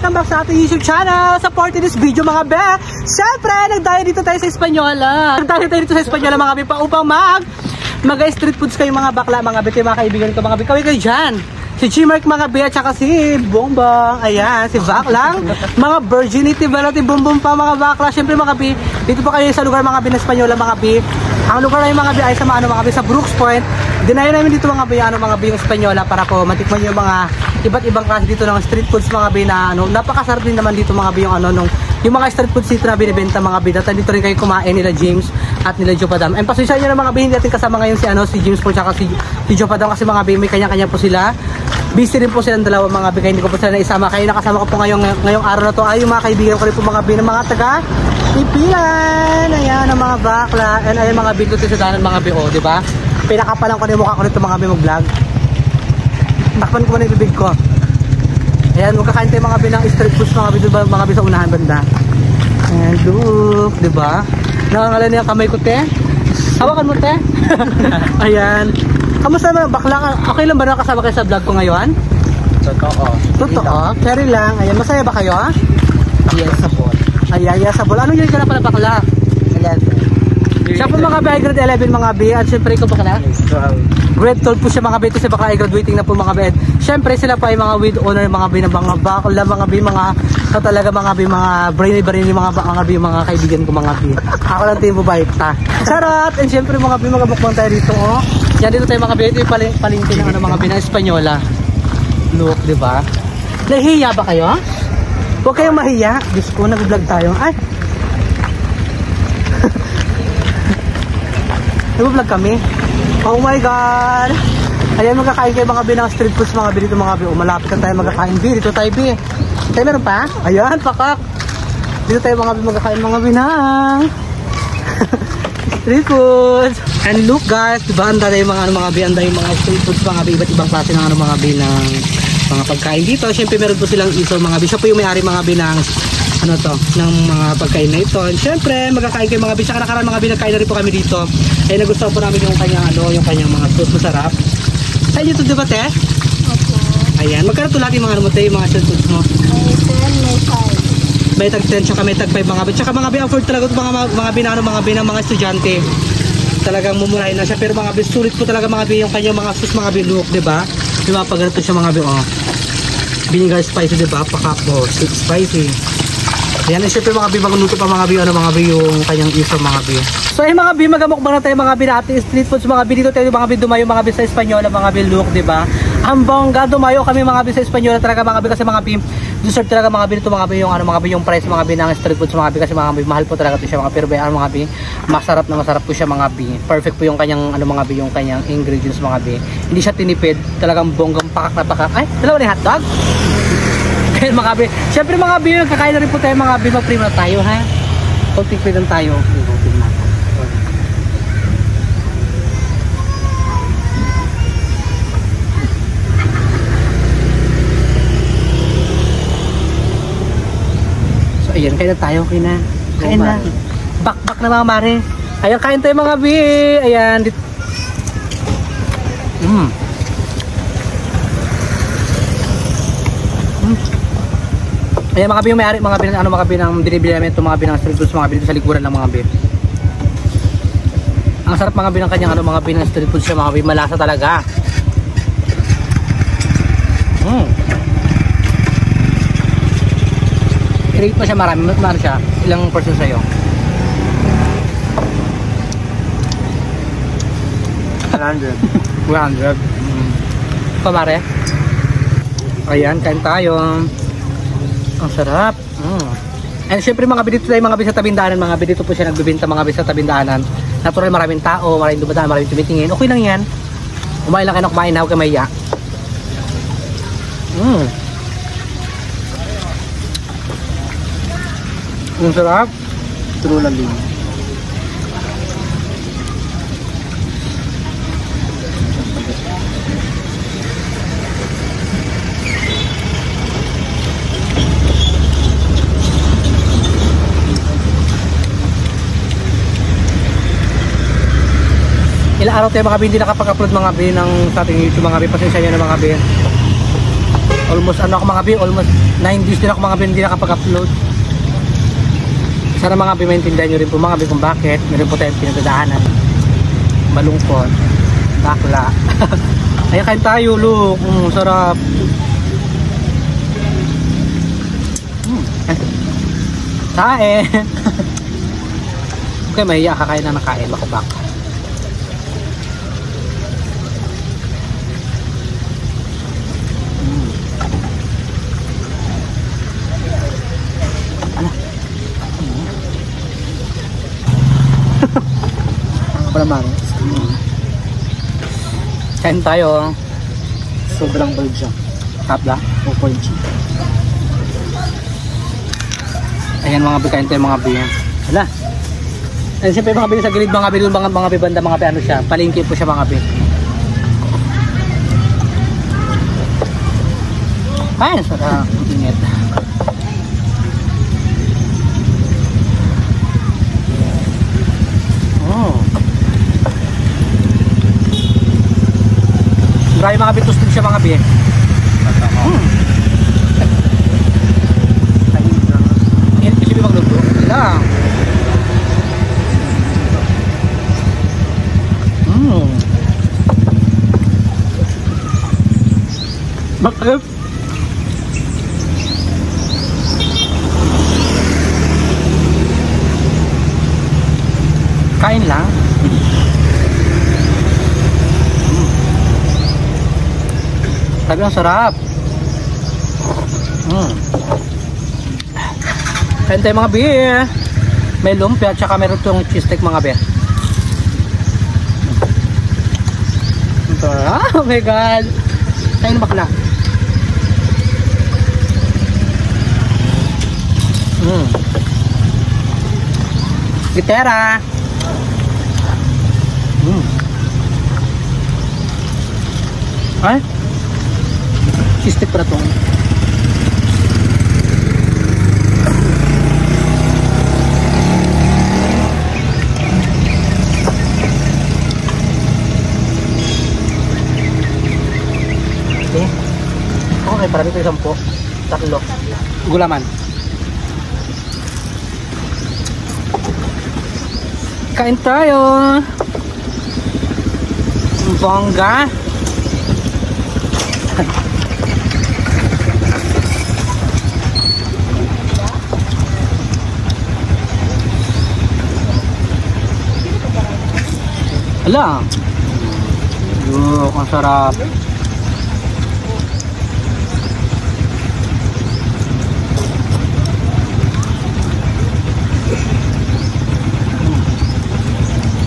welcome back sa ating YouTube channel. Support this video mga be. Siyempre, nagdayo dito tayo sa Espanyola. Nagdayo tayo dito sa Espanyola mga be pa upang mag-street foods kayo mga bakla mga be. Kayo mga kaibigan ko mga be. Kawin kayo dyan. Si G-Mark mga be at saka si Bongbong. Ayan, si Baklang. Mga virginity velocity bumbum pa mga bakla. Siyempre mga be, dito po kayo sa lugar mga be na Espanyola mga be. Ang lugar na yung mga be ay sa mga be sa Brooks Point. Dinayo namin dito mga be mga be yung Espanyola para po matikman yung mga iba't ibang klase dito ng street foods mga be na napakasarap din naman dito mga be yung yung mga street foods dito na binibenta mga be. Dito rin kayo kumain nila James at nila Joe Padam. And pasensya nyo na mga be, hindi natin kasama ngayon si James po tsaka si Joe Padam kasi mga be may kanya-kanya po sila. Busy rin po silang dalawa mga be, kaya hindi ko po sila naisama. Kaya nakasama ko po ngayong araw na to ay yung mga kaibigan ko rin po mga be ng mga taga Ipilan. Ayan ang mga bakla. And ayan mga be, sa danan mga be, oh, diba? Pinakapalang ko na yung mukha ko nito mga be mag-vlog. Takpan ko na yung bibig ko. Ayan, magkakain tayo mga be ng street foods mga be, diba, mga be sa unahan banda. And look, diba? Nakangala niya kamay ko te. Hawakan mo te. Ayan. Kamusta naman bakla? Okay lang ba nakasama kayo sa vlog ko ngayon? Totoo. Totoo? Carry lang. Ayan, masaya ba kayo? Yes, sabon. Ayan, yes, sabon. Anong yun ka na pala bakla? 11. Siya po mga be, grade 11 mga be. At syempre ikaw bakla? Grade 12 po siya mga be. Ito siya bakla ay graduating na po mga be. Syempre sila pa ay mga with honor mga be ng mga bakla mga be. Mga talaga mga be, mga brainy mga be, mga kaibigan ko mga be. Ako lang tayo mabait ta. Charot! And syempre mga be, mga bukbang tayo dito oh. Yan dito tayo mga be. Ito yung palingki ng mga be na Espanyola. Look, diba? Nahihiya ba kayo? Huwag kayong mahiya. Diyos ko, nag-vlog tayo. Ay! Nag-vlog kami. Oh my God! Ayan, magkakain kayo mga be ng street foods mga be dito mga be. Malapit na tayo magkakain be. Dito tayo be. Tayo meron pa? Ayan, pakak. Dito tayo mga be magkakain mga be ng street foods. And look guys, diba ang dada yung mga be, ang dada yung mga street foods mga be, iba't ibang klase ng mga be ng mga pagkain dito. Siyempre meron po silang iso mga be. Siya po yung may-ari mga be ng ng mga pagkain na ito. And syempre magkakain kayo mga be. Saka nakaraan mga be, nagkain na rin po kami dito. Ay nagustuhan po namin yung kanyang yung kanyang mga sauce masarap. Sa inyo ito diba te? Opo. Ayan, magkano ito lahat yung mga mo te, yung mga street foods mo? May 10, may 5. May tag 10 tsaka may tag 5 mga be. Tsaka mga be, afford talaga ito mga be ng mga estudyante. Talagang mumurahin na siya, pero mga be, sulit po talaga mga be yung kanyang mga sauce mga be, look, diba? Diba pag ganito siya mga be, oh. Vinegar spicy, diba? Pakakbo, spicy. Ayan, and syempre mga be, magluto pa mga be, mga be yung kanyang iso mga be. So ay mga be, magamukbang na tayo mga be natin street foods mga be. Dito tayo mga be, dumayo mga be sa Espanyola mga be, look, diba? Ang bongga, dumayo kami mga be sa Espanyola talaga mga be, kasi mga be, deserve talaga mga be ito mga be yung mga be yung price mga be ng street foods mga be, kasi mga be mahal po talaga ito siya mga, pero mga be masarap po siya mga be. Perfect po yung kanyang mga be yung kanyang ingredients mga be. Hindi siya tinipid, talagang bonggang pakak na pakak. Ay, dalawa na hotdog. Kaya mga be, syempre mga be, nagkakain na rin po tayo mga be, mag-prime na tayo ha. Konting prime lang tayo. Ayan, kain na tayo, kain na. Kain na. Bakbak na mga mare. Ayan, kain tayo mga bi. Ayan. Ayan mga bi, yung may-ari mga bi, mga bi ng binibili namin ito mga bi ng street foods mga bi dito sa likuran ng mga bi. Ang sarap mga bi ng kanyang mga bi ng street foods siya mga bi. Malasa talaga. I-rate mo siya marami, mas siya. Ilang person sa'yo? 100. 100. Pamare? Ayan, kain tayo. Ang sarap. And syempre mga bidito tayo mga bisa tabindaanan, mga bidito po siya nagbibenta mga bisa tabindaanan. Natural maraming tao, maraming dumadaan, maraming tumitingin. Okay lang yan. Kumain lang kayo, kumain na ako kay Maya. Ang sarap. True lang din. Ilang araw tayo mga bin, hindi nakapag-upload mga bin ng sa ating YouTube mga bin. Pasensya nyo na mga bin. Almost ano ako mga bi, almost 9 days din ako mga bi hindi nakapag-upload. Sana mga bi maintindihan nyo rin po mga bi kung bakit meron po tayong pinagdadaanan. Malungkot, bakla. Ay kain tayo, look. Sarap. Kain. Okay, mahiya kakain na nakain, makubak. Palamang. Kain tayo. Sobrang balja. Tapla. 2.0. Ayan mga bi, kain tayo mga bi. Hala. Ayan siyempre mga bi sa gilid mga bi, mga bi banda mga bi, ano siya. Palengke po siya mga bi. Ay, sarap. Init. Marami mga bitos din siya mga bi. Init kasi magluto. Lang. Bakit? Kain lang. Sabi ang sarap. Kain tayo mga beer. May lumpia at saka meron itong cheese steak mga beer. Oh my god. Kain bakla. Gitera. Ay? Cheese steak para itong. Okay, parami ito 10. Tatlo. Gulaman. Kain tayo. Bongga. Ala. Look, ang sarap.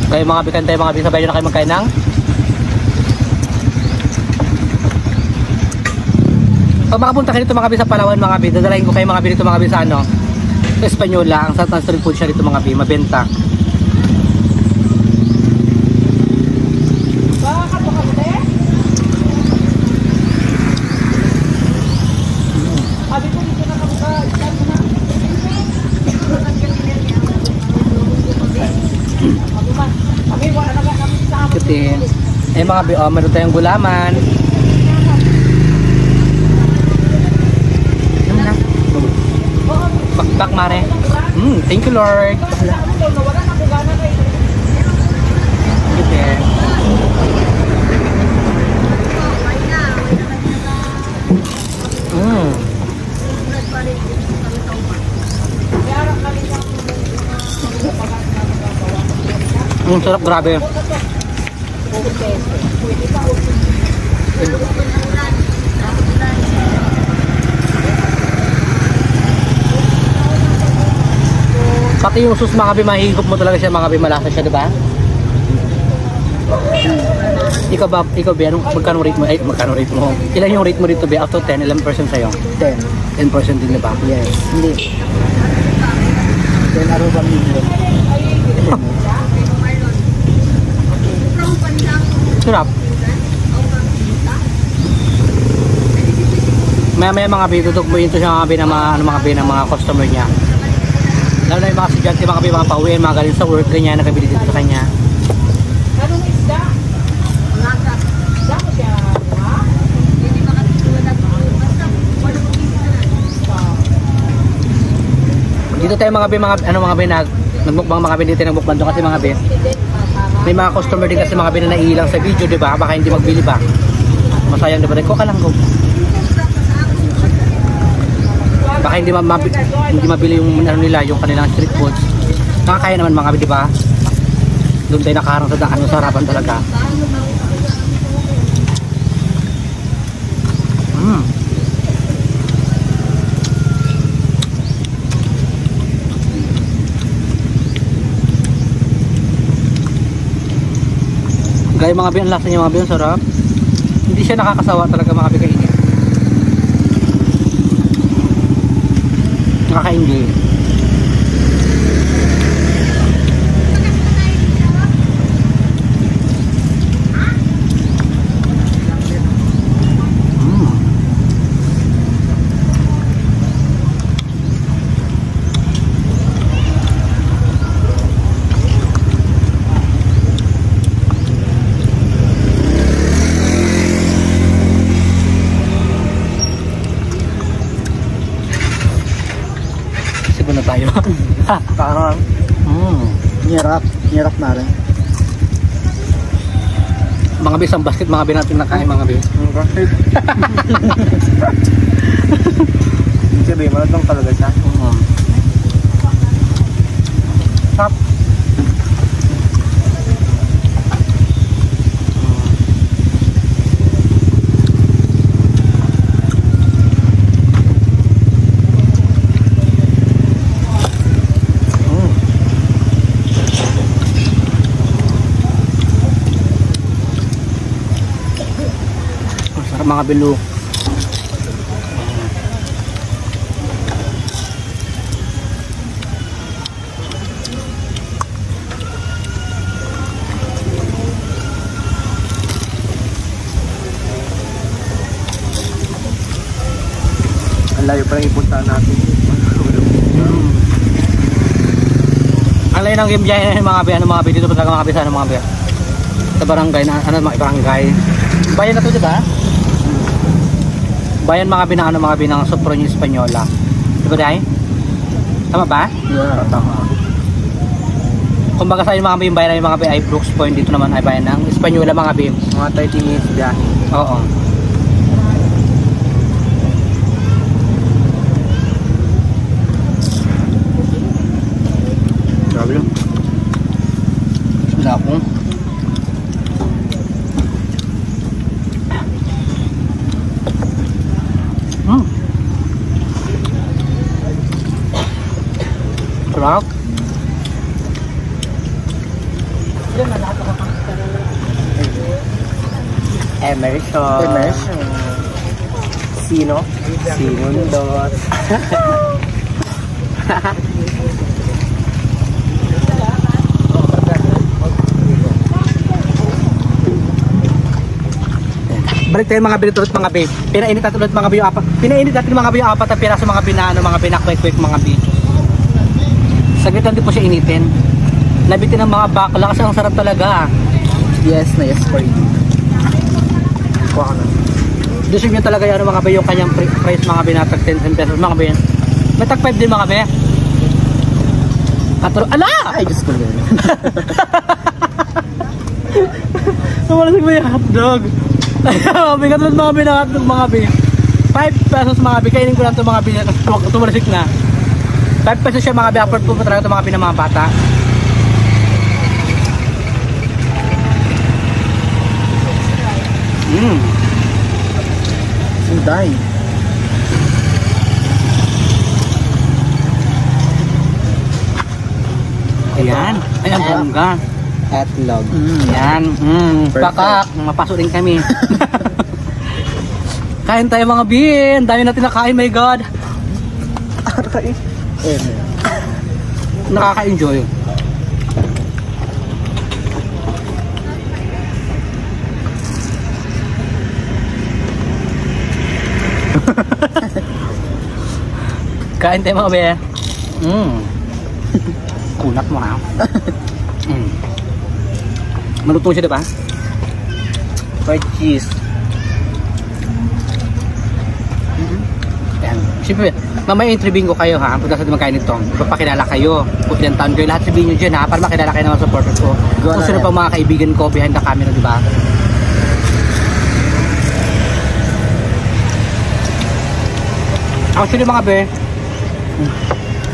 Kayo mga bikan tayo mga bisabay nyo na kayo magkain ng pag makapunta kayo dito mga bisa Palawan mga bi, dadalahin ko kayo mga bi dito mga bisa ano sa Espanyola, ang sarap ng street food siya dito mga bi, mabenta. Eh mga bi, meron tayong gulaman. Bakbak mare. Thank you Lord. Sarap, grabe. Pati yung sus mga bi, mahigop mo talaga siya mga bi, malasa siya, diba? Ikaw ba, anong magkano rate mo? Ay, magkano rate mo? Ilan yung rate mo dito bi? Out of 10, ilan percent sa'yo? 10. 10% din, diba? Yes. Hindi. 10 aruba million. Sarap. Maya mga bi, tutugbuin ito siya mga bi ng mga customer niya. Lalo na yung mga estudyante, mga bi, mga pauwiin, mga galing sa work, ganyan, nakabili dito sa kanya. Anong isda? Isda ko siya. Dito tayo mga be, nagmukbang mga be, dito nagmukbang doon kasi mga be. May mga customer din kasi mga be na naiilang sa video, di ba? Baka hindi magbili ba? Masayang di ba? Ko ka lang go. Baka hindi mabili yung ano nila, yung kanilang street foods. Nakakaya naman mga be, di ba? Doon tayo nakaharang sa daan, sa harapan talaga. Gaya mga be, ang lasa niya mga be, ang sarap. Hindi siya nakakasawa talaga mga be kainin. Nakaka-enjoy. Na tayo. Parang hirap na rin. Mga bisang basket, mga natin nakain mga bis. Basket. Hindi sabihin, malatang talaga siya. Sarap. Mga bilo. Ang layo pa rin ipuntahan natin. Ang layo ng game dyan mga be, mga be, dito pa talaga mga be, sana mga be. Sa barangay na, mga barangay. Bayan na to, di ba? Bayan mga binaano mga binang Sopronio Española. Di ba dahil? Tama ba? Yeah, tama. Kumbaga sa inyo mga bayan yung mga ay Brooks Point. Dito naman ay bayan ng Española mga bim. Mga 30 minutes biyahe. Oo. Grabe lang. Wala akong. Sarap. Emerson. Sino? Sinundot. Balik tayo mga binutulot mga babe. Pinainit natin ulit mga babe yung apat. Pinainit natin mga babe yung apat na piraso mga binano, mga binakwek-kwek mga babe. Saglit lang din po siya initin. Nabitin ng mga bakla kasi ang sarap talaga. Yes na yes for you. Kuha ka na. Deserve nyo talaga yan mga babe yung kanyang price mga binatag 10 pesos mga babe. May tag 5 din mga babe. Ala! Ay, Diyos ko din. Namalasig mo yung hotdog. May katulad mga babe na hotdog mga babe. 5 pesos mga babe. Kainin ko lang ito mga babe. Tumalasik na. 5 pesos siya mga babe. Afford po talaga ito mga babe ng mga bata. Sunday. Ayan. Ay, ang bongga. Atlog. Ayan. Bakak. Mapasok din kami. Kain tayo mga bin. Dami natin nakain. My God. Nakaka-enjoy. Kain tayo mga bin. Kunat mo ha. Malutong siya diba? Fried cheese. Ayan. Siyempre, mamaya interviewin ko kayo ha. Punta sa magkain nito. Ipapakilala kayo. Kung ilang taon kayo. Lahat sabihin nyo dyan ha. Para makilala kayo ng mga supporters ko. Kung sino pa mga kaibigan ko behind the camera, di ba? Actually mga be,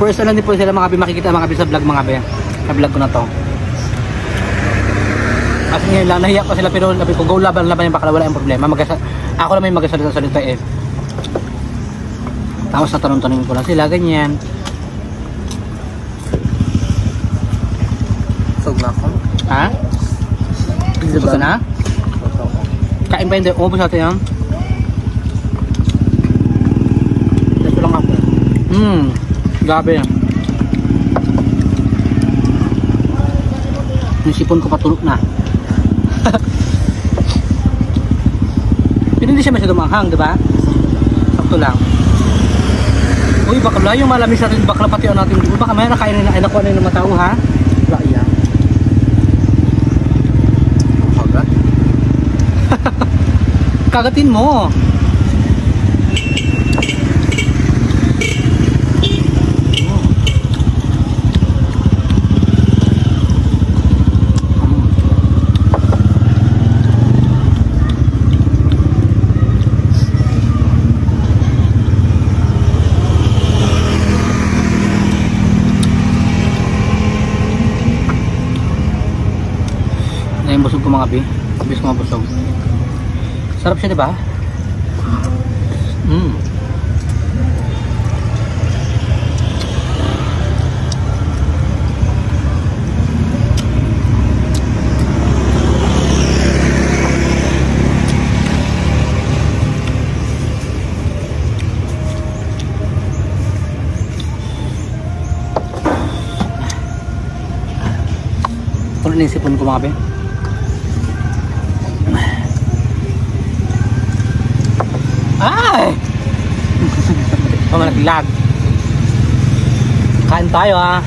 first lang din po sila mga be, makikita mga be sa vlog mga be. Sa vlog ko na to. Kasi ngayon lang, nahiya ko sila pero sabi ko, go laban yung bakla, wala yung problema. Ako naman yung magasalita-salita eh. Tapos natanong-tanong ko lang sila, ganyan. Sog na ako. Ha? Gusto na? Kain pa hindi, umabos natin yan. Ito lang ako. Gabi yan. Yung sipon ko patulog na. Pero hindi siya masyado manghang, di ba? Sakto lang. Uy, bakla yung malamis natin, bakla pati natin. Uy, baka may nakainin na, ay nakuha na yung mga tao, ha? Wala yan. Kagat? Kagatin mo. Yung busog ko mga bi. Bis ko mga busog. Sarap siya, diba? Kung naisipon ko mga bi. Ay! Malaglag. Kain tayo ha.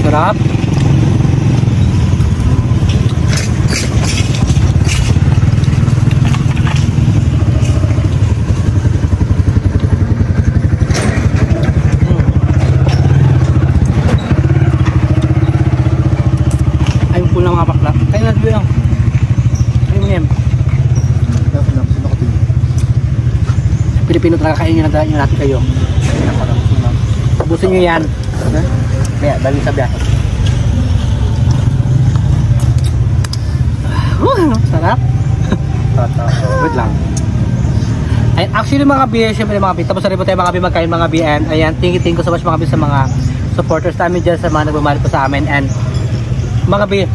Sarap. Pilipino talaga kainin nyo natin kayo. Ubusin nyo yan. Kaya, dali sa biyahe. Sarap. Wait lang. Ay, actually mga bi, syempre mga bi, tapos na rin po tayo mga bi magkain mga bi, and ayan, thank you so much mga bi sa mga supporters namin dyan, sa mga nagmamahal po sa amin, and mga bi,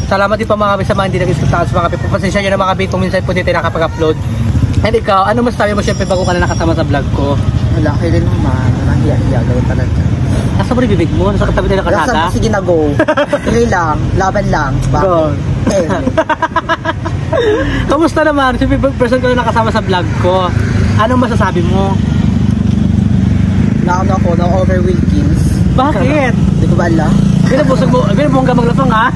salamat din po mga bi sa mga hindi nag-subscribe sa mga bi. Pasensya nyo na mga bi kung minsan po dito nakapag-upload. And ikaw, ano masasabi mo syempre bago ka na nakasama sa vlog ko? Wala, kayo din naman. Nahiya-hiya, gawin talaga. Nasa mo rin bibig mo? Nasa katabi tayo nakasada? Sige na, go. Tuloy lang, laban lang. Go. Kamusta naman? Siyempre, person ko na nakasama sa vlog ko. Anong masasabi mo? Naano ako ng overwhelmings. Bakit? Hindi ko ba alam? Binabusog mo, binabungga maglapang ha?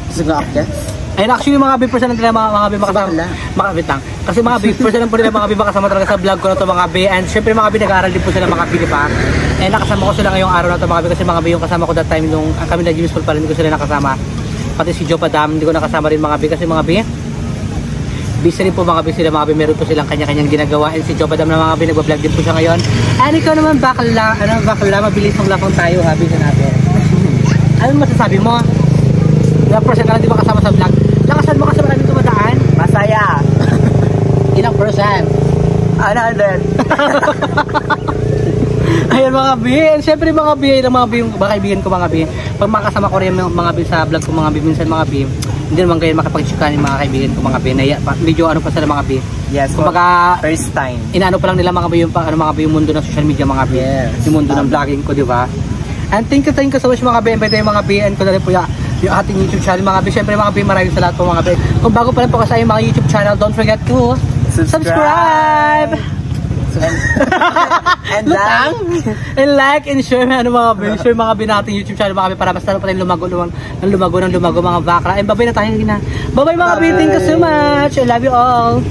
Gusto nga akit? Ayun, actually mga big person nila mga big makasama. Makabit lang. Kasi mga big person po nila mga big makasama talaga sa vlog ko na to mga big. And syempre mga big nag-aaral din po sila mga big pa. And nakasama ko sila ngayong araw na to mga big kasi mga big yung kasama ko that time nung kami nag-gym school pa rin, hindi ko sila nakasama. Pati si Joe Padam, hindi ko nakasama rin mga big kasi mga big. Busy rin po mga big sila mga big, meron po silang kanya-kanyang ginagawa. And si Joe Padam na mga big nagba-vlog din po siya ngayon. And ikaw naman bakla, mabilis ng lapang tayo ha, busy natin. Ano masasabi mo? Ilang percent ka lang di ba kasama sa vlog? Lakasan mo kasi maraming tumadaan. Masaya. Ilang percent? 100. Ayun mga bin. Siyempre mga bin, mga bin, baka kaibigan ko mga bin. Pag makasama ko rin mga bin sa vlog ko mga bin, minsan mga bin, hindi naman kayo makapag-chikanin mga kaibigan ko mga bin. Medyo ano pa sila mga bin. Yes, kumbaga, first time. Inaano pa lang nila mga bin yung, mga bin, yung mundo ng social media mga bin. Yes. Yung mundo ng vlogging ko, di ba? And thank you so much mga bin. Pwede yung mga bin ko na rin po yung ating YouTube channel mga bin. Siyempre mga bin, maraming salamat po mga bin. Kung bago pa lang po kasi yung mga YouTube channel, don't forget to subscribe! And Lutang! And like and share ano share mga binating YouTube channel mga para mas lalo pa rin lumago mga bakla. And babay na tayo na. Babay mga babe, thank you so much. I love you all.